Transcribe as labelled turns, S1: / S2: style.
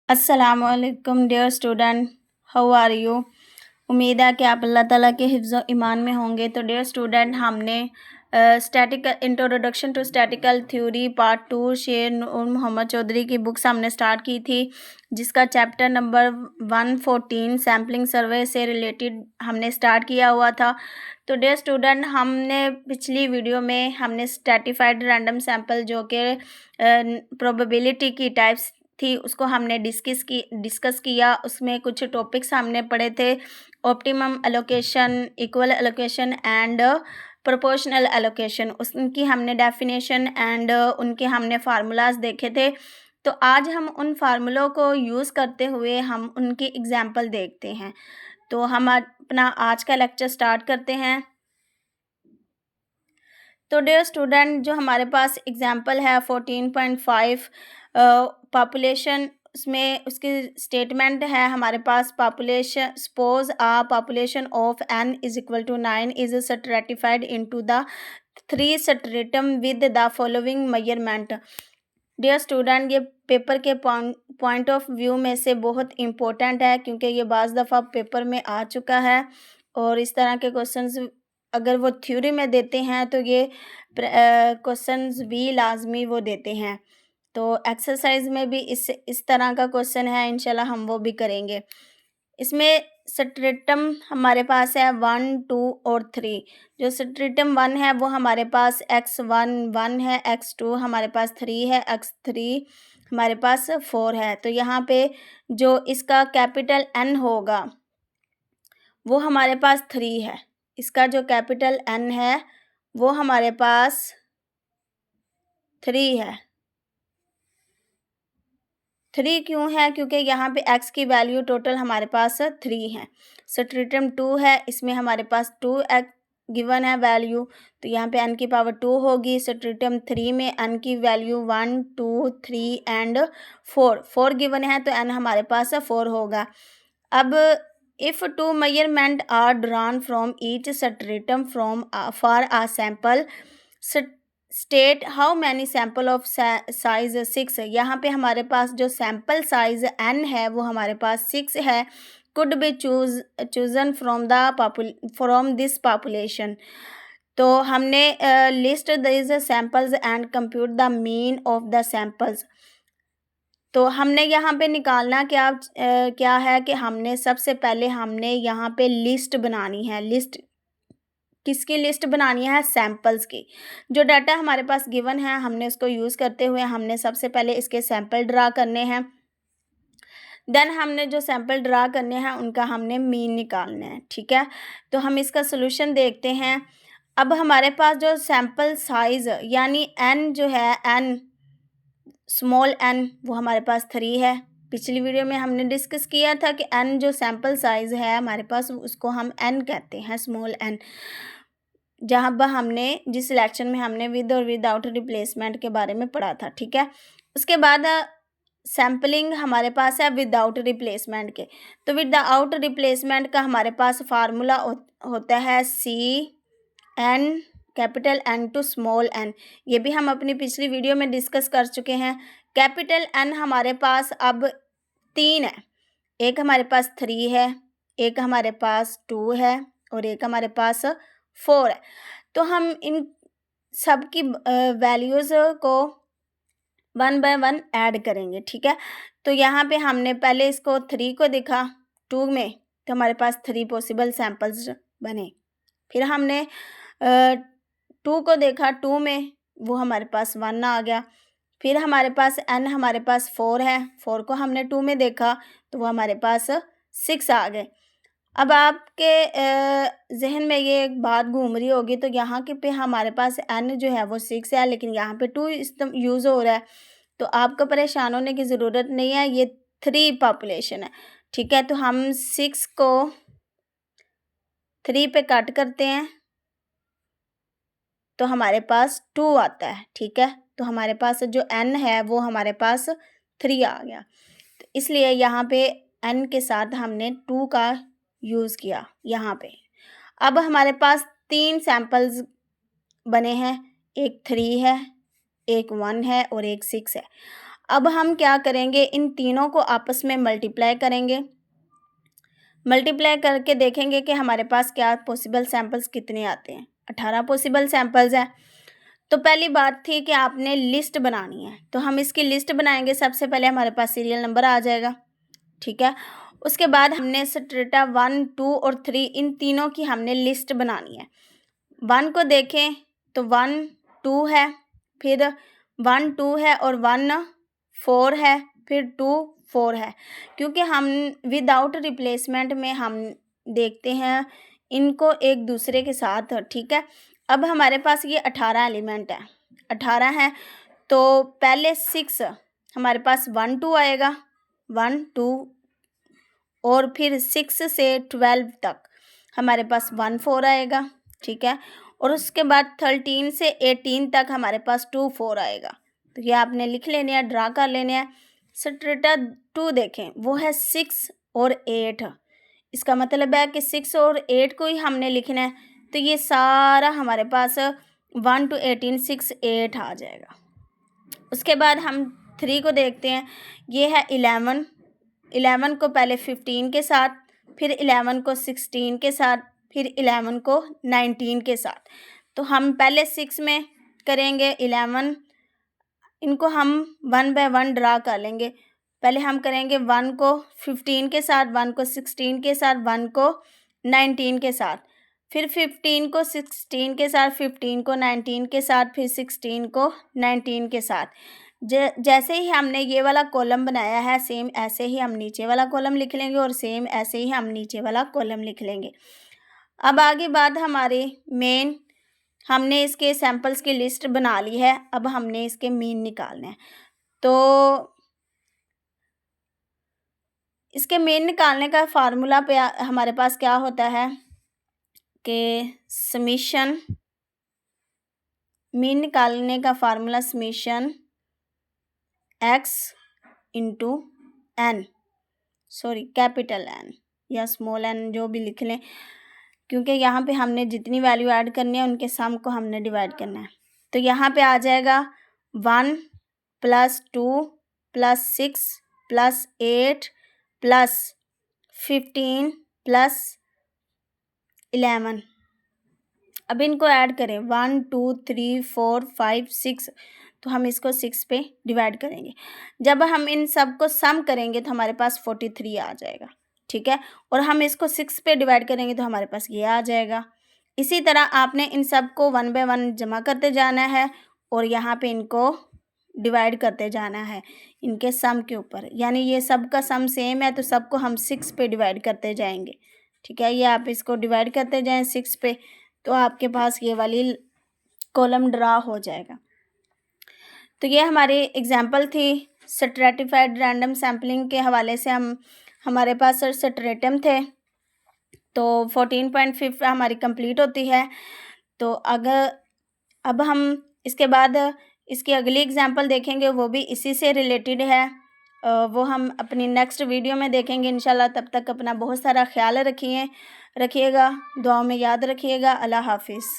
S1: अस्सलामुअलैकुम dear student, how are you. उम्मीद है कि आप अल्लाह ताला के हिफ्ज़ ईमान में होंगे। तो डियर स्टूडेंट, हमने statical introduction to statical theory part 2 शेर नूर मोहम्मद चौधरी की बुक्स हमने स्टार्ट की थी, जिसका चैप्टर नंबर 114 सैम्पलिंग सर्वे से रिलेटेड हमने स्टार्ट किया हुआ था। तो डियर स्टूडेंट, हमने पिछली वीडियो में हमने स्ट्रैटिफाइड रैंडम सैंपल जो कि प्रोबेबिलिटी की टाइप्स थी उसको हमने डिस्कस किया। उसमें कुछ टॉपिक्स हमने पढ़े थे, optimum allocation, equal allocation and proportional allocation. उनकी हमने डेफिनेशन एंड उनके हमने फार्मूलाज देखे थे। तो आज हम उन फार्मूलों को यूज़ करते हुए हम उनकी एग्जाम्पल देखते हैं। तो हम अपना आज का लेक्चर स्टार्ट करते हैं। तो डियर स्टूडेंट, जो हमारे पास एग्जाम्पल है 14.5 पॉपुलेशन, उसमें उसकी स्टेटमेंट है हमारे पास population, suppose a population of n is equal to 9 is stratified into the 3 stratum with the following measurement. Dear student, ये पेपर के पॉइंट ऑफ व्यू में से बहुत इम्पोर्टेंट है, क्योंकि ये बाज़ दफ़ा पेपर में आ चुका है और इस तरह के क्वेश्चंस अगर वो थ्योरी में देते हैं तो ये क्वेश्चंस भी लाजमी वो देते हैं। तो एक्सरसाइज में भी इस तरह का क्वेश्चन है, इंशाल्लाह हम वो भी करेंगे। इसमें स्ट्रेटम हमारे पास है 1, 2 और 3। जो स्ट्रेटम 1 है वो हमारे पास x1 1 है, x2 हमारे पास 3 है, x3 हमारे पास 4 है। तो यहाँ पे जो इसका कैपिटल N होगा वो हमारे पास 3 है। इसका जो कैपिटल N है वो हमारे पास 3 है। 3 क्यों है? क्योंकि यहाँ पे x की वैल्यू टोटल हमारे पास 3 है। स्ट्रेटम 2 है, इसमें हमारे पास 2x गिवन है वैल्यू, तो यहाँ पे n की पावर 2 होगी। स्ट्रेटम 3 में n की वैल्यू 1, 2, 3 एंड 4 गिवन है, तो n हमारे पास 4 होगा। अब if 2 measurement are drawn from each stratum from for a sample state how many sample of size 6। यहाँ पे हमारे पास जो सैम्पल साइज n है वो हमारे पास 6 है। Could be chosen from this population. तो हमने list this samples and compute the mean of the samples. तो हमने यहाँ पे निकालना क्या है कि हमने सबसे पहले हमने यहाँ पे लिस्ट बनानी है। लिस्ट किसकी लिस्ट बनानी है? सैंपल्स की। जो डाटा हमारे पास गिवन है हमने उसको यूज़ करते हुए हमने सबसे पहले इसके सैंपल ड्रा करने हैं। देन हमने जो सैंपल ड्रा करने हैं उनका हमने मीन निकालना है। ठीक है, तो हम इसका सोल्यूशन देखते हैं। अब हमारे पास जो सैंपल साइज यानी n जो है n स्मॉल n वो हमारे पास 3 है। पिछली वीडियो में हमने डिस्कस किया था कि n जो सैंपल साइज है हमारे पास उसको हम n कहते हैं, स्मॉल n। जहाँ पर हमने जिस सिलेक्शन में हमने विद और विदाउट रिप्लेसमेंट के बारे में पढ़ा था। ठीक है, उसके बाद सैम्पलिंग हमारे पास है विदाउट रिप्लेसमेंट के। तो विदाउट रिप्लेसमेंट का हमारे पास फार्मूला होता है CN capital N to small n। ये भी हम अपनी पिछली वीडियो में डिस्कस कर चुके हैं। कैपिटल N हमारे पास अब 3 है, एक हमारे पास 3 है, एक हमारे पास 2 है और एक हमारे पास 4 है। तो हम इन सब की वैल्यूज़ को 1 बाय 1 ऐड करेंगे। ठीक है, तो यहाँ पे हमने पहले इसको 3 को देखा 2 में, तो हमारे पास 3 पॉसिबल सैम्पल्स बने। फिर हमने 2 को देखा 2 में, वो हमारे पास 1 आ गया। फिर हमारे पास n हमारे पास 4 है, 4 को हमने 2 में देखा तो वो हमारे पास 6 आ गए। अब आपके जहन में ये एक बात घूम रही होगी, तो यहाँ के पे हमारे पास n जो है वो 6 है, लेकिन यहाँ पे 2 यूज़ हो रहा है। तो आपको परेशान होने की ज़रूरत नहीं है, ये 3 पॉपुलेशन है। ठीक है, तो हम 6 को 3 पे कट करते हैं तो हमारे पास 2 आता है। ठीक है, तो हमारे पास जो n है वो हमारे पास 3 आ गया। तो इसलिए यहाँ पे n के साथ हमने 2 का यूज़ किया यहाँ पे। अब हमारे पास 3 सैम्पल्स बने हैं, एक 3 है, एक 1 है और एक 6 है। अब हम क्या करेंगे, इन तीनों को आपस में मल्टीप्लाई करेंगे। मल्टीप्लाई करके देखेंगे कि हमारे पास क्या पॉसिबल सैंपल्स कितने आते हैं। 18 पॉसिबल सैंपल्स हैं। तो पहली बात थी कि आपने लिस्ट बनानी है, तो हम इसकी लिस्ट बनाएंगे। सबसे पहले हमारे पास सीरियल नंबर आ जाएगा, ठीक है। उसके बाद हमने स्ट्रेटा 1, 2 और 3 इन तीनों की हमने लिस्ट बनानी है। 1 को देखें तो 1, 2 है, फिर 1, 2 है और 1, 4 है, फिर 2, 4 है, क्योंकि हम विदाउट रिप्लेसमेंट में हम देखते हैं इनको एक दूसरे के साथ, ठीक है। अब हमारे पास ये 18 एलिमेंट है, 18 है, तो पहले 6 हमारे पास 1, 2 आएगा, 1, 2 और फिर 6 से 12 तक हमारे पास 1, 4 आएगा, ठीक है। और उसके बाद 13 से 18 तक हमारे पास 2, 4 आएगा। तो ये आपने लिख लेने हैं, ड्रा कर लेने हैं। स्ट्रेटा 2 देखें, वो है 6 और 8। इसका मतलब है कि 6 और 8 को ही हमने लिखना है, तो ये सारा हमारे पास 1 to 18 6 8 आ जाएगा। उसके बाद हम 3 को देखते हैं, ये है 11। 11 को पहले 15 के साथ, फिर 11 को 16 के साथ, फिर 11 को 19 के साथ। तो हम पहले 6 में करेंगे 11, इनको हम 1 by 1 ड्रा कर लेंगे। पहले हम करेंगे 1 को 15 के साथ, 1 को 16 के साथ, 1 को 19 के साथ, फिर 15 को 16 के साथ, 15 को 19 के साथ, फिर 16 को 19 के साथ। जैसे ही हमने ये वाला कॉलम बनाया है, सेम ऐसे ही हम नीचे वाला कॉलम लिख लेंगे और सेम ऐसे ही हम नीचे वाला कॉलम लिख लेंगे। अब आगे बात हमारे मेन, हमने इसके सैंपल्स की लिस्ट बना ली है, अब हमने इसके मीन निकालने हैं। तो इसके मीन निकालने का फार्मूला पे हमारे पास क्या होता है कि समीशन, मीन निकालने का formula summation x into n, sorry capital N या स्मॉल n जो भी लिख लें, क्योंकि यहाँ पे हमने जितनी वैल्यू ऐड करनी है उनके सम को हमने डिवाइड करना है। तो यहाँ पे आ जाएगा 1 + 2 + 6 + 8 + 15 + 11। अब इनको ऐड करें 1 2 3 4 5 6, तो हम इसको 6 पे डिवाइड करेंगे। जब हम इन सब को सम करेंगे तो हमारे पास 43 आ जाएगा, ठीक है। और हम इसको 6 पे डिवाइड करेंगे तो हमारे पास ये आ जाएगा। इसी तरह आपने इन सब को 1 by 1 जमा करते जाना है और यहाँ पे इनको डिवाइड करते जाना है इनके सम के ऊपर, यानी ये सब का सम सेम है तो सबको हम 6 पे डिवाइड करते जाएंगे, ठीक है। ये आप इसको डिवाइड करते जाएं 6 पे, तो आपके पास ये वाली कॉलम ड्रा हो जाएगा। तो ये हमारी एग्जांपल थी स्ट्रैटिफाइड रैंडम सैम्पलिंग के हवाले से। हमारे पास स्ट्रेटम थे, तो 14.5 हमारी कंप्लीट होती है। तो अब हम इसके बाद इसकी अगली एग्जांपल देखेंगे, वो भी इसी से रिलेटेड है। वो हम अपनी नेक्स्ट वीडियो में देखेंगे इंशाल्लाह। तब तक अपना बहुत सारा ख्याल रखिएगा, दुआओं में याद रखिएगा। अल्लाह हाफिज़।